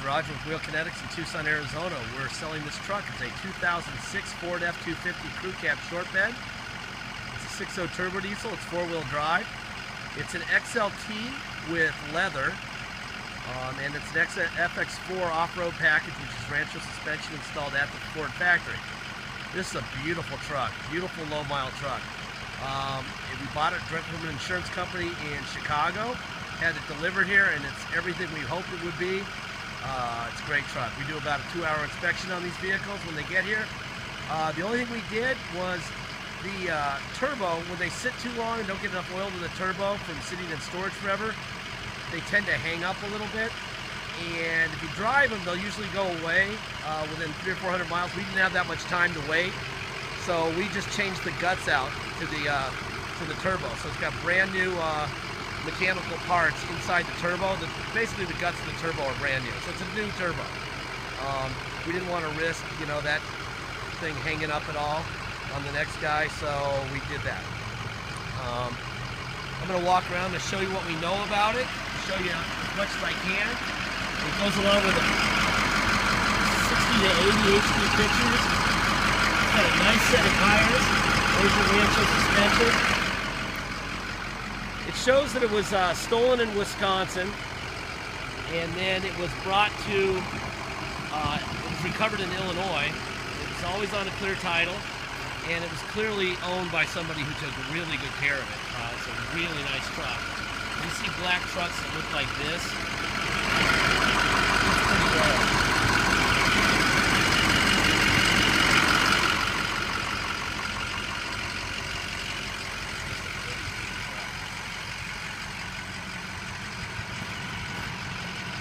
Roger with Wheel Kinetics in Tucson, Arizona. We're selling this truck. It's a 2006 Ford F250 Crew Cab Short Bed. It's a 6.0 turbo diesel. It's 4-wheel drive. It's an XLT with leather, and it's an FX4 off-road package, which is Rancho suspension installed at the Ford factory. This is a beautiful truck, beautiful low-mile truck. We bought it directly from an insurance company in Chicago. Had it delivered here, and it's everything we hoped it would be. It's a great truck. We do about a 2-hour inspection on these vehicles when they get here. The only thing we did was the turbo, when they sit too long and don't get enough oil to the turbo from sitting in storage forever, they tend to hang up a little bit. And if you drive them, they'll usually go away within 300 or 400 miles. We didn't have that much time to wait, so we just changed the guts out to the turbo. So it's got brand new mechanical parts inside the turbo. Basically the guts of the turbo are brand new, so it's a new turbo. We didn't want to risk, you know, that thing hanging up at all on the next guy, so we did that. I'm going to walk around to show you what we know about it, show you as much as I can. It goes along with 60 to 80 HD pictures. It's got a nice set of tires. There's your Rancho suspension. It shows that it was stolen in Wisconsin, and then it was brought to, it was recovered in Illinois. It was always on a clear title, and it was clearly owned by somebody who took really good care of it. It's a really nice truck. You see black trucks that look like this, it's pretty rare.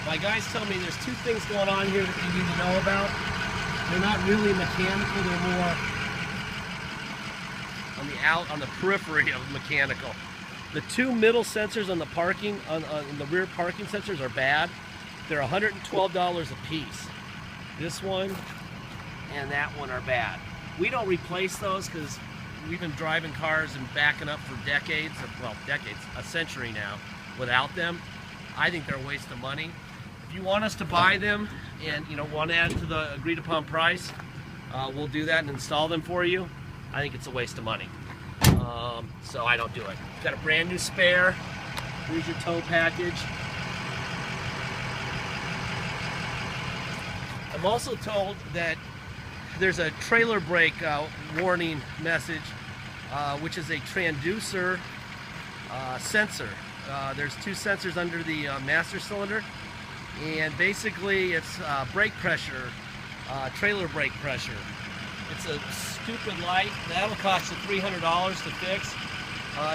My guys tell me there's two things going on here that you need to know about. They're not really mechanical, they're more on the periphery of mechanical. The two middle sensors on the parking, on the rear parking sensors are bad. They're $112 a piece. This one and that one are bad. We don't replace those because we've been driving cars and backing up for decades, well, decades, a century now, without them. I think they're a waste of money. If you want us to buy them and, you know, want to add to the agreed upon price, we'll do that and install them for you. I think it's a waste of money, so I don't do it. Got a brand new spare. Here's your tow package. I'm also told that there's a trailer brake warning message, which is a transducer sensor. There's two sensors under the master cylinder, and basically it's brake pressure, trailer brake pressure. It's a stupid light. That'll cost you $300 to fix.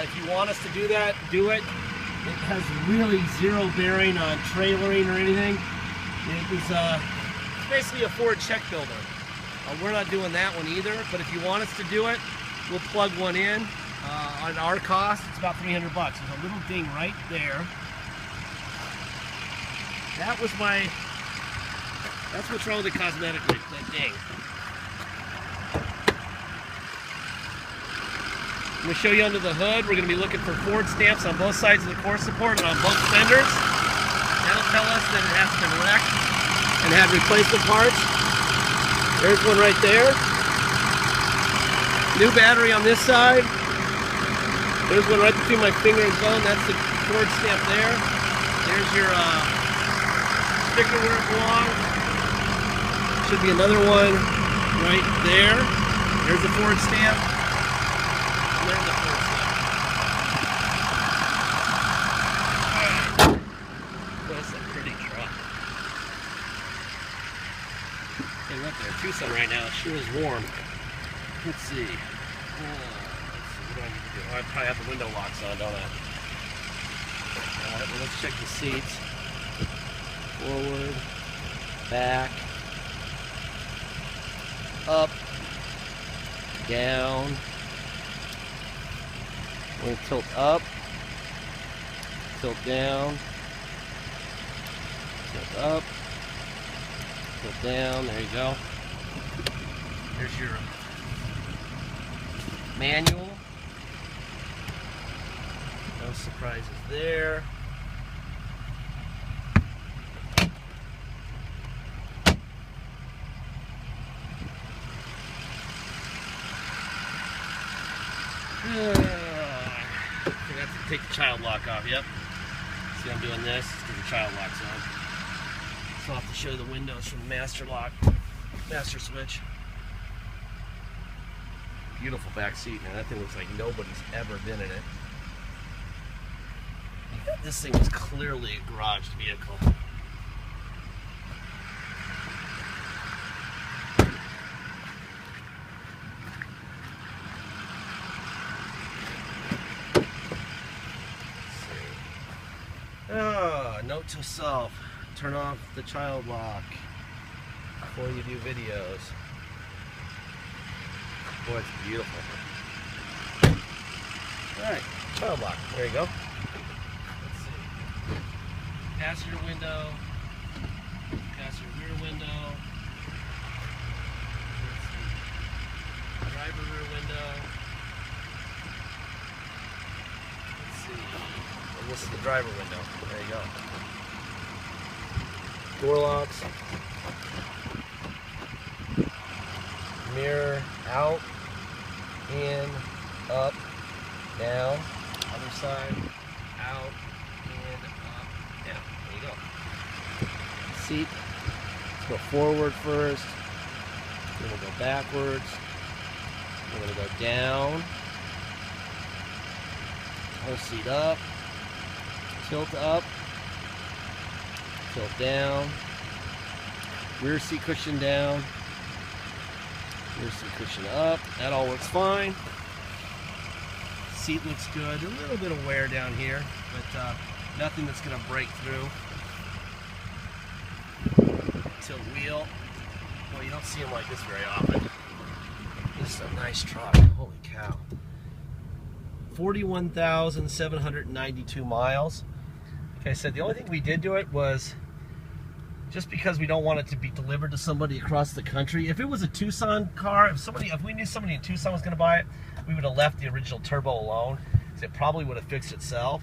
If you want us to do that, do it. It has really zero bearing on trailering or anything. It was it's basically a Ford check builder. We're not doing that one either, but if you want us to do it, we'll plug one in. On our cost, it's about $300 bucks. There's a little ding right there. That's what's wrong with it cosmetically, that ding. I'm going to show you under the hood. We're going to be looking for Ford stamps on both sides of the core support and on both fenders. That'll tell us that it has been wrecked and had replacement parts. There's one right there. New battery on this side. There's one right between my finger and thumb. That's the Ford stamp there. There's your sticker where it belongs. Should be another one right there. There's the Ford stamp. And there's the Ford stamp. That's a pretty truck. Hey, look there, Tucson right now. It sure is warm. Let's see. What do I need to do? I probably have the window locks on, don't I? Alright, well, let's check the seats. Forward, back, up, down. We're going to tilt up, tilt down, tilt up, tilt down. There you go. There's your manual. No surprises there. take the child lock off. Yep. See, I'm doing this because the child lock's on. So I'll have to show you the windows from the master lock, master switch. Beautiful back seat, man. That thing looks like nobody's ever been in it. This thing was clearly a garage vehicle. Note to self, turn off the child lock before you do videos. Boy, it's beautiful. Alright, child lock, there you go. Let's see. Passenger window, passenger rear window. Let's see. Driver rear window. Let's see. And this is the driver window. There you go. Door locks. Mirror out, in, up, down. Other side, out, in, up, down. There you go. Seat. Let's go forward first. Then we'll go backwards. We're going to go down. Whole seat up. Tilt up. Tilt down. Rear seat cushion down. Rear seat cushion up. That all works fine. Seat looks good. A little bit of wear down here, but nothing that's going to break through. Tilt wheel. Well, you don't see them like this very often. This is a nice truck. Holy cow. 41,792 miles. Like I said, the only thing we did to it was just because we don't want it to be delivered to somebody across the country. If it was a Tucson car, if we knew somebody in Tucson was going to buy it, we would have left the original turbo alone, because it probably would have fixed itself.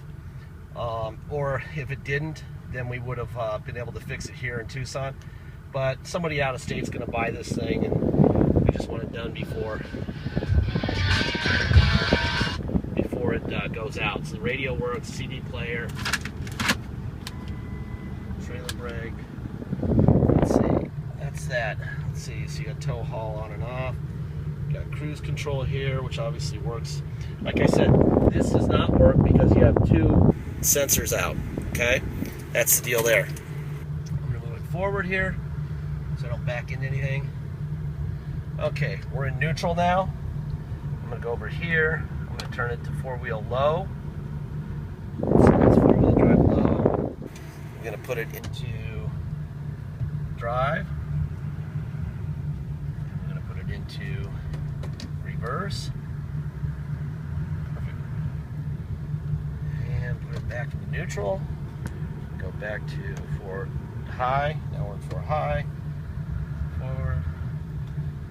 Or if it didn't, then we would have been able to fix it here in Tucson. But somebody out of state's going to buy this thing, and we just want it done before it goes out. So the radio works, CD player, trailer brake. Let's see, that's that. Let's see, so you got tow haul on and off. You got cruise control here, which obviously works. Like I said, this does not work because you have two sensors out, okay? That's the deal there. I'm gonna move it forward here so I don't back into anything. Okay, we're in neutral now. I'm gonna go over here. I'm gonna turn it to four-wheel low. So that's four-wheel drive low. I'm gonna put it into drive. I'm gonna put it into reverse. Perfect. And put it back into neutral. Go back to forward high. Now we're in for high. Forward.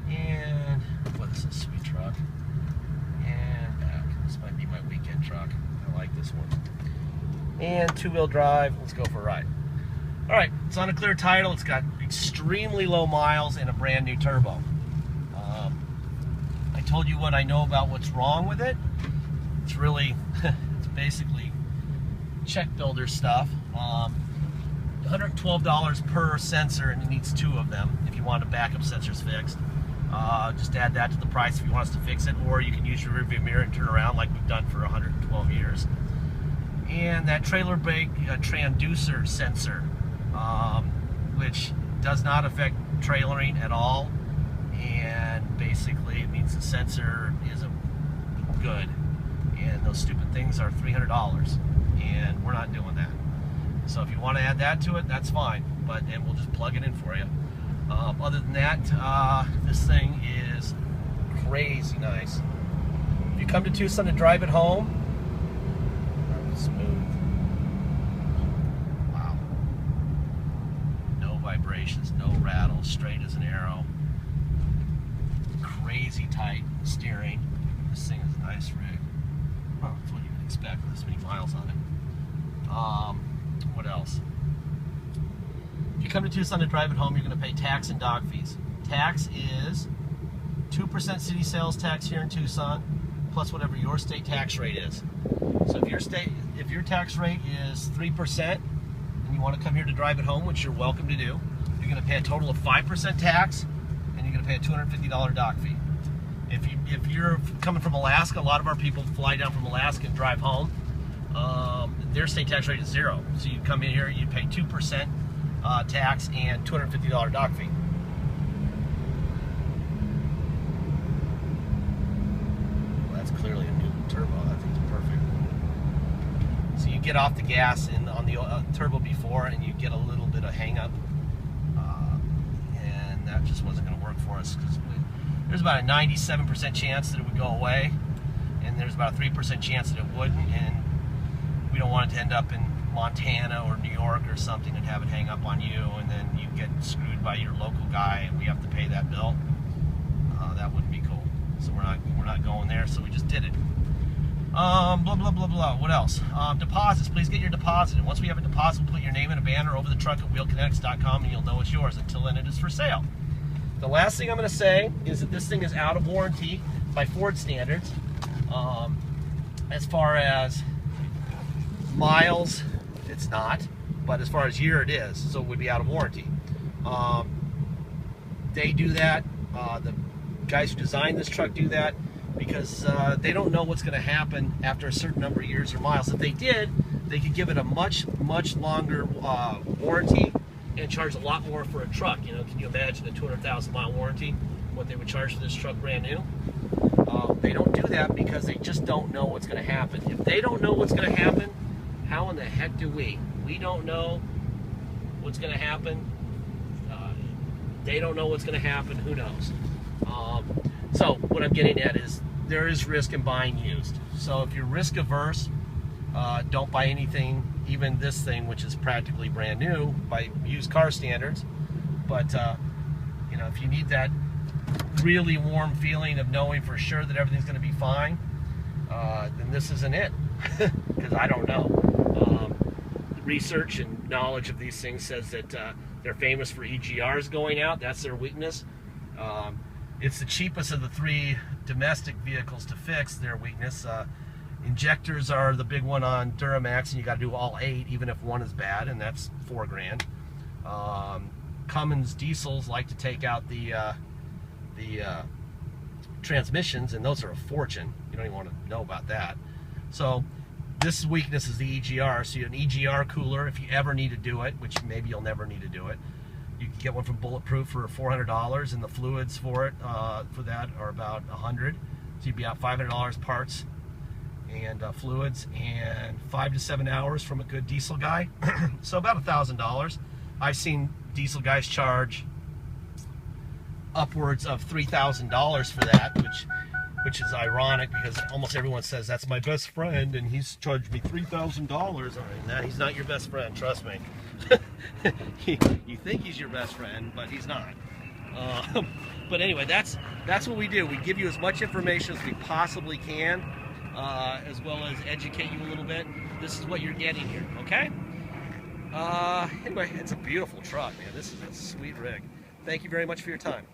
And boy, this is a sweet truck. And back. This might be my weekend truck. I like this one. And two-wheel drive. Let's go for a ride. Alright, it's on a clear title. It's got extremely low miles and a brand new turbo. I told you what I know about what's wrong with it. It's really, it's basically check builder stuff. $112 per sensor, and it needs two of them if you want a backup sensors fixed. Just add that to the price if you want us to fix it, or you can use your rearview mirror and turn around like we've done for 112 years. And that trailer brake transducer sensor, which does not affect trailering at all, and basically it means the sensor isn't good, and those stupid things are $300, and we're not doing that. So if you want to add that to it, that's fine, and we'll just plug it in for you. Other than that, this thing is crazy nice. If you come to Tucson to drive it home, smooth. Wow. No vibrations, no rattle, straight as an arrow. Crazy tight steering. This thing is a nice rig. Oh, that's what you would expect with this many miles on it. What else? If you come to Tucson to drive it home, you're going to pay tax and dock fees. Tax is 2% city sales tax here in Tucson, plus whatever your state tax rate is. So if your tax rate is 3% and you want to come here to drive it home, which you're welcome to do, you're going to pay a total of 5% tax, and you're going to pay a $250 dock fee. If you're coming from Alaska, a lot of our people fly down from Alaska and drive home. Their state tax rate is 0. So you come in here, you pay 2% tax and $250 dock fee. Well, that's clearly a new turbo. That thing's perfect. So you get off the gas on the turbo before, and you get a little bit of hang up, and that just wasn't going to work for us because there's about a 97% chance that it would go away, and there's about a 3% chance that it wouldn't, and we don't want it to end up in Montana or New York or something and have it hang up on you, and then you get screwed by your local guy and we have to pay that bill. That wouldn't be cool. So we're not going there, so we just did it. Blah, blah, blah, blah. What else? Deposits. Please get your deposit. And once we have a deposit, we'll put your name in a banner over the truck at wheelkinetics.com, and you'll know it's yours. Until then, it is for sale. The last thing I'm going to say is that this thing is out of warranty by Ford standards. As far as miles, it's not, but as far as year, it is, so it would be out of warranty. They do that, the guys who designed this truck do that because they don't know what's going to happen after a certain number of years or miles. If they did, they could give it a much longer warranty and charge a lot more for a truck. You know, can you imagine a 200,000 mile warranty, what they would charge for this truck brand new? They don't do that because they just don't know what's going to happen. If they don't know what's going to happen, how in the heck do we? We don't know what's going to happen. They don't know what's going to happen. Who knows? So what I'm getting at is there is risk in buying used. So if you're risk averse, don't buy anything, even this thing, which is practically brand new by used car standards. But you know, if you need that really warm feeling of knowing for sure that everything's going to be fine, then this isn't it. Because I don't know. Research and knowledge of these things says that they're famous for EGRs going out. That's their weakness. It's the cheapest of the 3 domestic vehicles to fix their weakness. Injectors are the big one on Duramax, and you got to do all 8, even if one is bad, and that's $4 grand. Cummins diesels like to take out the transmissions, and those are a fortune. You don't even want to know about that. So this weakness is the EGR. So you have an EGR cooler if you ever need to do it, which maybe you'll never need to do it. You can get one from Bulletproof for $400, and the fluids for it for that are about $100. So you'd be out $500 parts and fluids, and 5 to 7 hours from a good diesel guy. So about $1,000. I've seen diesel guys charge upwards of $3,000 for that, which is ironic because almost everyone says that's my best friend and he's charged me $3,000. Nah, he's not your best friend, trust me. You think he's your best friend, but he's not. But anyway, that's what we do. We give you as much information as we possibly can, as well as educate you a little bit. This is what you're getting here, okay? Anyway, it's a beautiful truck, man. This is a sweet rig. Thank you very much for your time.